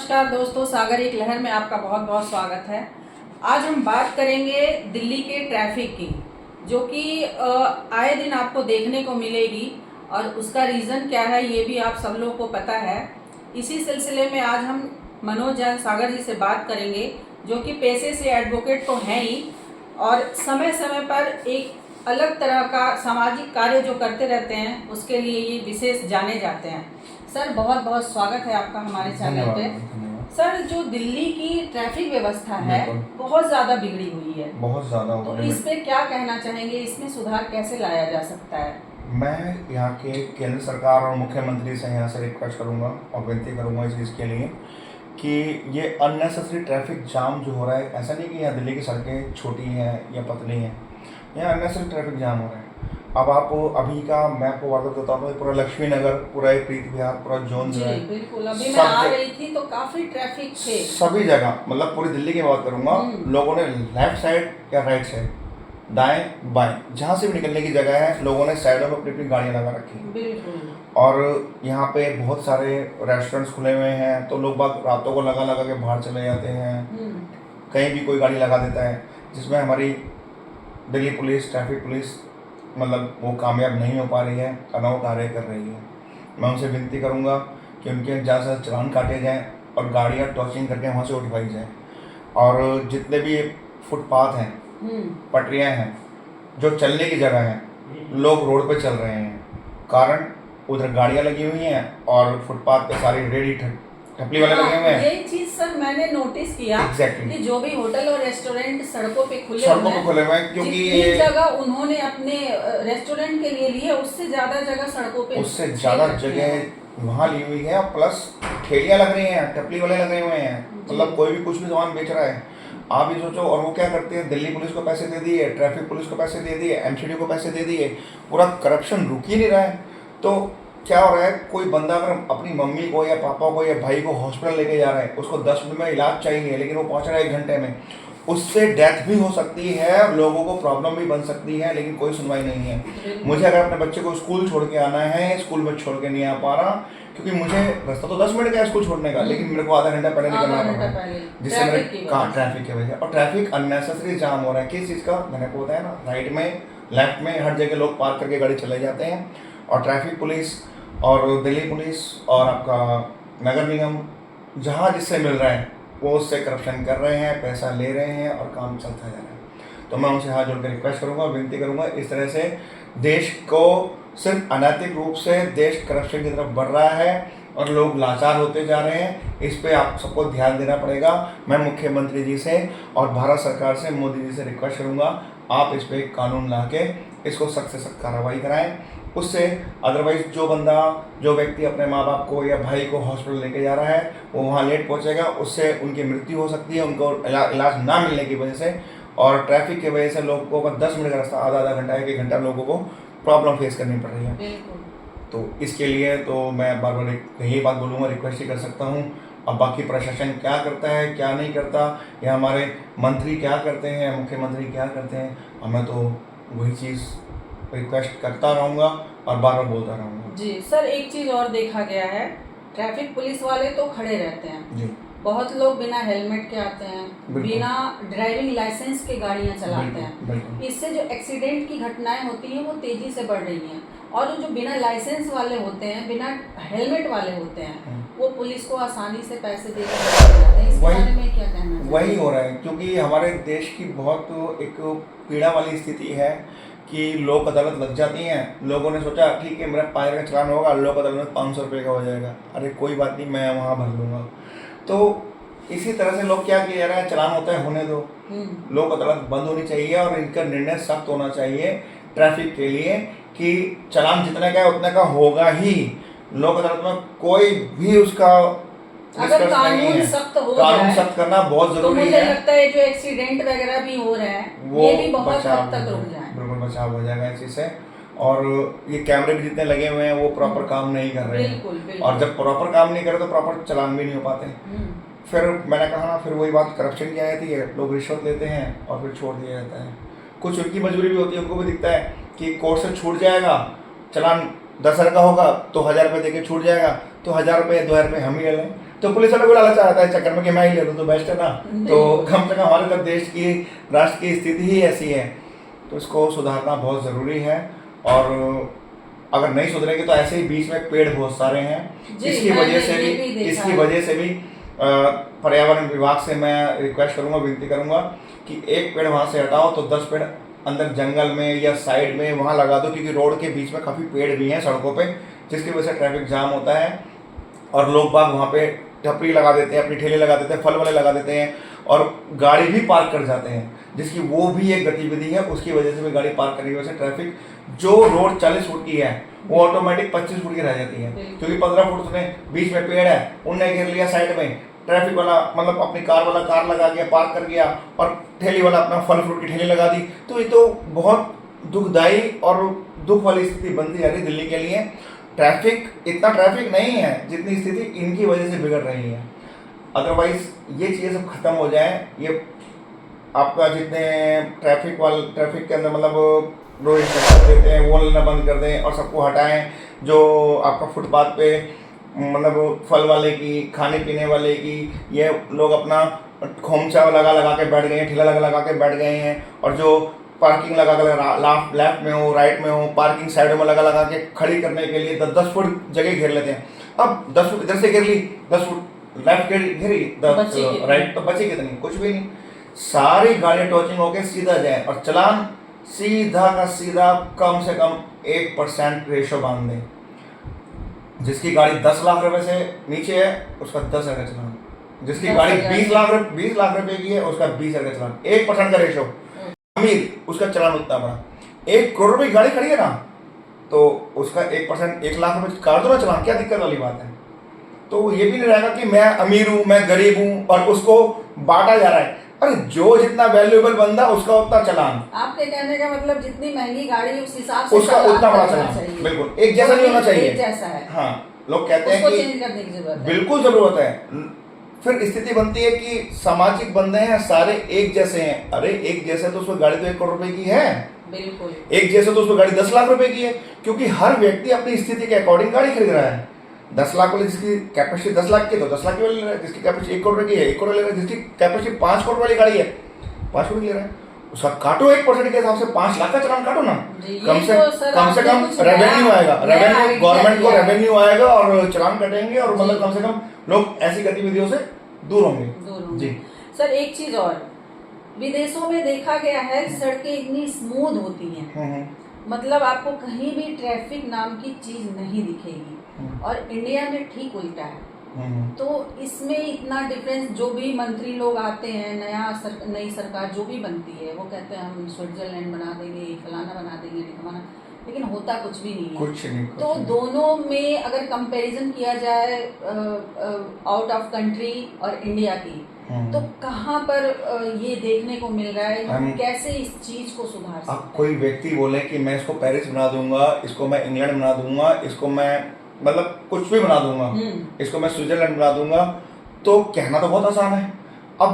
नमस्कार दोस्तों, सागर एक लहर में आपका बहुत बहुत स्वागत है। आज हम बात करेंगे दिल्ली के ट्रैफिक की, जो कि आए दिन आपको देखने को मिलेगी और उसका रीज़न क्या है ये भी आप सब लोगों को पता है। इसी सिलसिले में आज हम मनोज जैन सागर जी से बात करेंगे, जो कि पेशे से एडवोकेट तो हैं ही और समय समय पर एक अलग तरह का सामाजिक कार्य जो करते रहते हैं उसके लिए ये विशेष जाने जाते हैं। सर बहुत बहुत स्वागत है आपका हमारे चैनल पे। सर, जो दिल्ली की ट्रैफिक व्यवस्था है बहुत ज़्यादा बिगड़ी हुई है, बहुत ज़्यादा। तो इस पे क्या कहना चाहेंगे, इसमें सुधार कैसे लाया जा सकता है? मैं यहाँ के केंद्र सरकार और मुख्यमंत्री से यहाँ से रिक्वेस्ट करूँगा और विनती करूँगा इस चीज़ के लिए कि ये अननेसेसरी ट्रैफिक जाम जो हो रहा है, ऐसा नहीं कि यहाँ दिल्ली की सड़कें छोटी हैं या पतली हैं, यहाँ अननेसेसरी ट्रैफिक जाम हो रहा है। अब आप अभी का मैं आपको वार्ता देता हूँ, पूरा लक्ष्मी नगर, पूरा प्रीत विहार, पूरा जोन जो है, बिल्कुल। अभी मैं आ रही थी तो काफी ट्रैफिक थे सभी जगह, मतलब पूरी दिल्ली की बात करूँगा। लोगों ने लेफ्ट साइड या राइट साइड, दाएं बाएं, जहाँ से भी निकलने की जगह है, लोगों ने साइडों में अपनी अपनी गाड़ियाँ लगा रखी। बिल्कुल। और यहाँ पे बहुत सारे रेस्टोरेंट्स खुले हुए हैं, तो लोग बाग रातों को लगा लगा के बाहर चले जाते हैं। कहीं भी कोई गाड़ी लगा देता है, जिसमें हमारी दिल्ली पुलिस, ट्रैफिक पुलिस मतलब वो कामयाब नहीं हो पा रही है, अनोखा कार्य कर रही है। मैं उनसे विनती करूँगा कि उनके ज़्यादा से चालान काटे जाएँ और गाड़ियाँ टॉचिंग करके वहाँ से उठवाई जाए। और जितने भी फुटपाथ हैं, पटरियाँ हैं, जो चलने की जगह है, लोग रोड पे चल रहे हैं, कारण उधर गाड़ियाँ लगी हुई हैं और फुटपाथ पे सारी रेडी ठपली वाले लगे हुए हैं। ये चीज सर मैंने नोटिस किया कि जो भी होटल और रेस्टोरेंट सड़कों पे खुले हुए हैं, क्योंकि ये जगह उन्होंने अपने रेस्टोरेंट के लिए ली है, उससे ज्यादा जगह सड़कों पे, उससे ज्यादा जगह वहाँ ली हुई है। प्लस ठेलियाँ लग रही हैं, टपली वाले लगे हुए हैं, मतलब कोई भी कुछ भी सामान बेच रहा है। आप ही सोचो। और वो क्या करते हैं, दिल्ली पुलिस को पैसे दे दिए, ट्रैफिक पुलिस को पैसे दे दिए, एमसीडी को पैसे दे दिए, पूरा करप्शन रुक ही नहीं रहा है। तो क्या हो रहा है, कोई बंदा अगर अपनी मम्मी को या पापा को या भाई को हॉस्पिटल लेके जा रहा है, उसको 10 मिनट में इलाज चाहिए, लेकिन वो पहुंच रहा है 1 घंटे में, उससे डेथ भी हो सकती है, लोगों को प्रॉब्लम भी बन सकती है, लेकिन कोई सुनवाई नहीं है। मुझे अगर अपने बच्चे को स्कूल छोड़ के आना है, स्कूल में छोड़ के नहीं आ पा रहा, क्योंकि मुझे रास्ता तो 10 मिनट का है स्कूल छोड़ने का, लेकिन मेरे को आधा घंटा पहले निकलना पड़ रहा है, जिससे मेरे ट्रैफिक की वजह। और ट्रैफिक अननेसेसरी जाम हो रहा है। किस चीज़ का मैंने को बताया ना, राइट में, लेफ्ट में, हर जगह लोग पार्क करके गाड़ी चले जाते हैं। और ट्रैफिक पुलिस और दिल्ली पुलिस और आपका नगर निगम जहाँ जिससे मिल रहा है वो उससे करप्शन कर रहे हैं, पैसा ले रहे हैं और काम चलता जा रहा है। तो मैं उनसे हाथ जोड़ कर रिक्वेस्ट करूँगा, विनती करूँगा, इस तरह से देश को सिर्फ अनैतिक रूप से देश करप्शन की तरफ बढ़ रहा है और लोग लाचार होते जा रहे हैं। इस पे आप सबको ध्यान देना पड़ेगा। मैं मुख्यमंत्री जी से और भारत सरकार से, मोदी जी से रिक्वेस्ट करूँगा, आप इस पर एक कानून ला के इसको सख्त से सख्त कार्रवाई कराएं। उससे अदरवाइज जो व्यक्ति अपने माँ बाप को या भाई को हॉस्पिटल लेके जा रहा है, वो वहाँ लेट पहुँचेगा, उससे उनकी मृत्यु हो सकती है, उनको इलाज ना मिलने की वजह से। और ट्रैफिक की वजह से लोगों का 10 मिनट का रास्ता आधा घंटा, 1 घंटा लोगों को प्रॉब्लम फेस करनी पड़ रही है। तो इसके लिए तो मैं बार बार यही बात बोलूँगा, रिक्वेस्ट ही कर सकता हूँ। अब बाकी प्रशासन क्या करता है, क्या नहीं करता, या हमारे मंत्री क्या करते हैं, मुख्यमंत्री क्या करते हैं, मैं तो वही चीज़ रिक्वेस्ट करता रहूँगा और बार बार बोलता रहूँगा। जी सर, एक चीज़ और देखा गया है, ट्रैफिक पुलिस वाले तो खड़े रहते हैं जी, बहुत लोग बिना हेलमेट के आते हैं, बिना ड्राइविंग लाइसेंस के गाड़ियां चलाते हैं। इससे जो एक्सीडेंट की घटनाएं होती हैं वो तेजी से बढ़ रही हैं। और जो बिना लाइसेंस वाले होते हैं, बिना हेलमेट वाले होते हैं, वो पुलिस को आसानी से पैसे देकर जाते हैं। इस बारे में क्या कहना है? वही हो रहा है, क्योंकि हमारे देश की बहुत एक पीड़ा वाली स्थिति है कि लोक अदालत लग जाती हैं। लोगों ने सोचा ठीक है मेरा पायर का चलान होगा, लोक अदालत में 500 रुपये का हो जाएगा, अरे कोई बात नहीं, मैं वहाँ भर लूँगा। तो इसी तरह से लोग क्या किया जा रहा है, चलान होता है होने दो, लोक अदालत बंद होनी चाहिए और इनका निर्णय सख्त होना चाहिए ट्रैफिक के लिए कि चलान जितने का है उतने का होगा ही। लोक अदालत में कोई भी उसका अगर कानून सख्त हो कानून सख्त करना बहुत जरूरी है। तो मुझे लगता है जो एक्सीडेंट वगैरह भी हो रहे हैं ये भी बहुत हद तक रुक जाए, बिल्कुल बचाव हो जाएगा इस चीज से। और ये कैमरे भी जितने लगे हुए हैं वो प्रॉपर काम नहीं कर रहे हैं, और जब प्रॉपर काम नहीं करे तो प्रॉपर चलान भी नहीं हो पाते। फिर मैंने कहा ना, फिर वही बात करप्शन की आ जाती है, लोग रिश्वत लेते हैं और फिर छोड़ दिया जाता है। कुछ उनकी मजबूरी भी होती है, उनको भी दिखता है कि कोर्ट से छूट जाएगा, चलान 10,000 का होगा तो 1,000 रुपये देके छूट जाएगा, तो 1,000 रुपये 2,000 रुपये हम ही ले लें। तो पुलिस वाले को लालच आता है चक्कर में कि मैं ही ले लूँ तो बेस्ट है ना। तो कम से कम हमारे जब देश की राष्ट्र की स्थिति ही ऐसी है, तो इसको सुधारना बहुत ज़रूरी है। और अगर नहीं सुधरेंगे तो ऐसे ही बीच में पेड़ बहुत सारे हैं, इसकी वजह से भी पर्यावरण विभाग से मैं रिक्वेस्ट करूंगा, विनती करूंगा कि एक पेड़ वहाँ से हटाओ तो 10 पेड़ अंदर जंगल में या साइड में वहाँ लगा दो, क्योंकि रोड के बीच में काफ़ी पेड़ भी हैं सड़कों पे, जिसकी वजह से ट्रैफिक जाम होता है और लोग बाग वहाँ पे टपरी लगा देते हैं, अपनी ठेले लगा देते हैं, फल वाले लगा देते हैं और गाड़ी भी पार्क कर जाते हैं, जिसकी वो भी एक गतिविधि है। उसकी वजह से भी गाड़ी पार्क करने की वजह से ट्रैफिक, जो रोड 40 फुट की है वो ऑटोमेटिक 25 फुट की रह जाती है, क्योंकि 15 फुट उसने बीच में पेड़ है उनने घेर लिया, साइड में ट्रैफिक वाला मतलब अपनी कार वाला कार लगा गया, पार्क कर गया, और ठेली वाला अपना फल फ्रूट की ठेली लगा दी। तो ये तो बहुत दुखदायी और दुख वाली स्थिति बनती जा रही है दिल्ली के लिए। ट्रैफिक, इतना ट्रैफिक नहीं है जितनी स्थिति इनकी वजह से बिगड़ रही है। अदरवाइज ये चीज़ें सब खत्म हो जाए, ये आपका जितने ट्रैफिक के अंदर मतलब रोड देते हैं वो लेना बंद कर दें और सबको हटाएं। जो आपका फुटपाथ पे मतलब फल वाले की, खाने पीने वाले की, ये लोग अपना खोमचा लगा के बैठ गए हैं, ठेला लगा के बैठ गए हैं, और जो पार्किंग लगा कर लेफ्ट में हो राइट में हो, पार्किंग साइड में लगा के खड़ी करने के लिए 10 फुट जगह घेर लेते हैं। अब 10 फुट इधर से घेर ली, 10 फुट लेफ्ट घेरी, 10 राइट, तो बची कितनी? कुछ भी नहीं। सारी गाड़ियाँ टॉचिंग होके सीधा जाए और चलान सीधा का सीधा कम से कम 1% रेशो बांध दें। जिसकी गाड़ी 10 लाख रुपए से नीचे है उसका 10,000 का चलान, जिसकी गाड़ी 20 लाख रुपए की है उसका 20,000 का चलान, 1% का रेशो। अमीर उसका चलान उतना बड़ा। 1 करोड़ रुपए की गाड़ी खड़ी है ना, तो उसका 1% 1 लाख रुपए काट दो ना चलान, क्या दिक्कत वाली बात है? तो ये भी नहीं रहेगा कि मैं अमीर हूं, मैं गरीब हूं और उसको बांटा जा रहा है। अरे जो जितना वैल्यूएबल बंदा उसका उतना चलान। आपके कहने का मतलब जितनी महंगी गाड़ी उस हिसाब से उसका उतना बड़ा चलान, बिल्कुल एक जैसा नहीं होना चाहिए। एक जैसा है। हाँ, लोग कहते हैं कि चेंज करने की जरूरत है। बिल्कुल जरूरत है। फिर स्थिति बनती है कि सामाजिक बंदे हैं सारे एक जैसे हैं। अरे एक जैसे तो उसको गाड़ी तो 1 करोड़ रुपए की है, बिल्कुल एक जैसे तो उसको गाड़ी 10 लाख रुपए की है, क्योंकि हर व्यक्ति अपनी स्थिति के अकॉर्डिंग गाड़ी खरीद रहा है। 10 लाख वाली जिसकी कैपेसिटी 10 लाख की तो 10 लाख की वाली ले रहा है, जिसकी कैपेसिटी 1 करोड़ की है 1 करोड़ ले रहा है, जिसकी कैपेसिटी 5 करोड़ वाली गाड़ी है 5 करोड़ ले रहा है। उसका काटो 1% के हिसाब से 5 लाख का चलान काटो ना, कम से कम रेवेन्यू आएगा, रेवेन्यू गवर्नमेंट को रेवेन्यू आएगा और चलान कटेंगे और मतलब कम से कम लोग ऐसी गतिविधियों से दूर होंगे। जी सर, एक चीज और, विदेशों में देखा गया है सड़कें इतनी स्मूथ होती हैं, मतलब आपको कहीं भी ट्रैफिक नाम की चीज नहीं दिखेगी, और इंडिया में ठीक उल्टा है। तो इसमें इतना डिफरेंस, जो भी मंत्री लोग आते हैं, नई सरकार जो भी बनती है वो कहते हैं हम स्विट्जरलैंड बना देंगे, फलाना बना देंगे, ढिकाना, लेकिन होता कुछ भी नहीं है। कुछ नहीं। तो दोनों में अगर कंपैरिजन किया जाए आउट ऑफ कंट्री और इंडिया की, तो कहाँ पर ये देखने को मिल रहा है, हम कैसे इस चीज को सुधार सकते हैं? अब कोई व्यक्ति बोले कि मैं इसको पेरिस बना दूंगा, इसको मैं इंग्लैंड बना दूंगा, इसको मैं मतलब कुछ भी बना दूंगा, इसको मैं स्विट्जरलैंड बना दूंगा, तो कहना तो बहुत आसान है। अब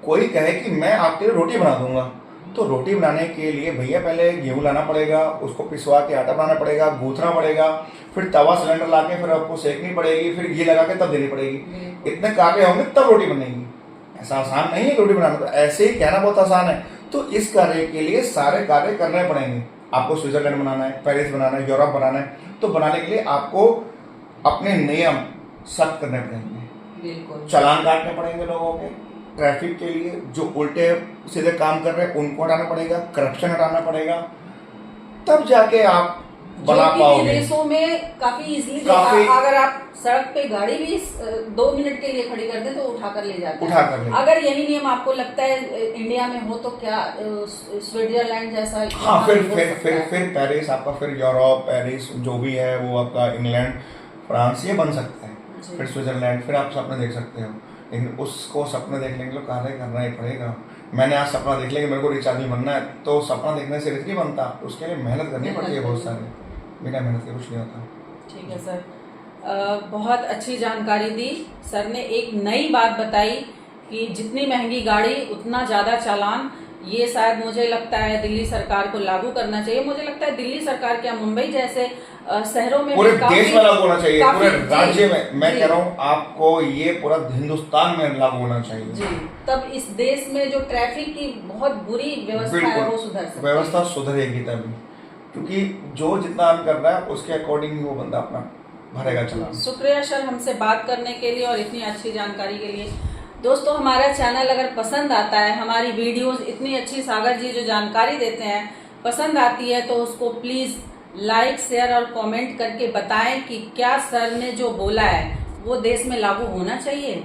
कोई कहे कि मैं आपके लिए रोटी बना दूंगा, तो रोटी बनाने के लिए भैया पहले गेहूं लाना पड़ेगा, उसको पिसवा के आटा बनाना पड़ेगा, गूंथना पड़ेगा, फिर तवा सिलेंडर ला के फिर आपको सेकनी पड़ेगी, फिर घी लगा के तब देनी पड़ेगी। इतने कार्य होंगे तब रोटी बनेगी। ऐसा आसान नहीं है रोटी बनाना, तो ऐसे ही कहना बहुत आसान है। तो इस कार्य के लिए सारे कार्य करने पड़ेंगे। आपको स्विट्जरलैंड बनाना है, पेरिस बनाना है, यूरोप बनाना है, तो बनाने के लिए आपको अपने नियम सख्त करने पड़ेंगे, चालान काटने पड़ेंगे लोगों के, ट्रैफिक के लिए जो उल्टे सीधे काम कर रहे हैं उनको हटाना पड़ेगा, करप्शन हटाना पड़ेगा, तब जाके आप बना पाओगे। देशों में काफी इजीली, अगर आप सड़क पे गाड़ी भी 2 मिनट के लिए खड़ी कर दें तो उठाकर ले जाते हैं। अगर यही नियम आपको लगता है इंडिया में हो तो क्या स्विट्जरलैंड जैसा? हाँ, फिर पेरिस आपका, फिर यूरोप, पेरिस जो भी है वो आपका, इंग्लैंड, फ्रांस, ये बन सकता है। फिर स्विट्जरलैंड, फिर आप सपने देख सकते हो, लेकिन उसको सपने देखने के लिए कार्य करना ही पड़ेगा। मैंने आज सपना देख लिया कि मेरे को रिच आदमी बनना है, तो सपना देखने से रिच नहीं बनता, उसके लिए मेहनत करनी पड़ती है बहुत सारी, बिना मेहनत के कुछ नहीं होता। ठीक है सर, बहुत अच्छी जानकारी दी सर ने। एक नई बात बताई कि जितनी महंगी गाड़ी उतना ज़्यादा चालान, ये शायद मुझे लगता है दिल्ली सरकार को लागू करना चाहिए। मुझे लगता है दिल्ली सरकार क्या, मुंबई जैसे शहरों में पूरे भी काफी- देश में लागू होना चाहिए, पूरे काफी- राज्य में। मैं जी। कह रहा हूँ आपको ये पूरा हिंदुस्तान में लागू होना चाहिए। जी, तब इस देश में जो ट्रैफिक की बहुत बुरी व्यवस्था है वो सुधर सकती है। व्यवस्था सुधरेगी तभी, क्योंकि जो जितना अर्न कर रहा है उसके अकॉर्डिंग वो बंदा अपना भरेगा चालान। शुक्रिया सर हमसे बात करने के लिए और इतनी अच्छी जानकारी के लिए। दोस्तों, हमारा चैनल अगर पसंद आता है, हमारी वीडियोस इतनी अच्छी सागर जी जो जानकारी देते हैं पसंद आती है, तो उसको प्लीज लाइक, शेयर और कमेंट करके बताएं कि क्या सर ने जो बोला है वो देश में लागू होना चाहिए।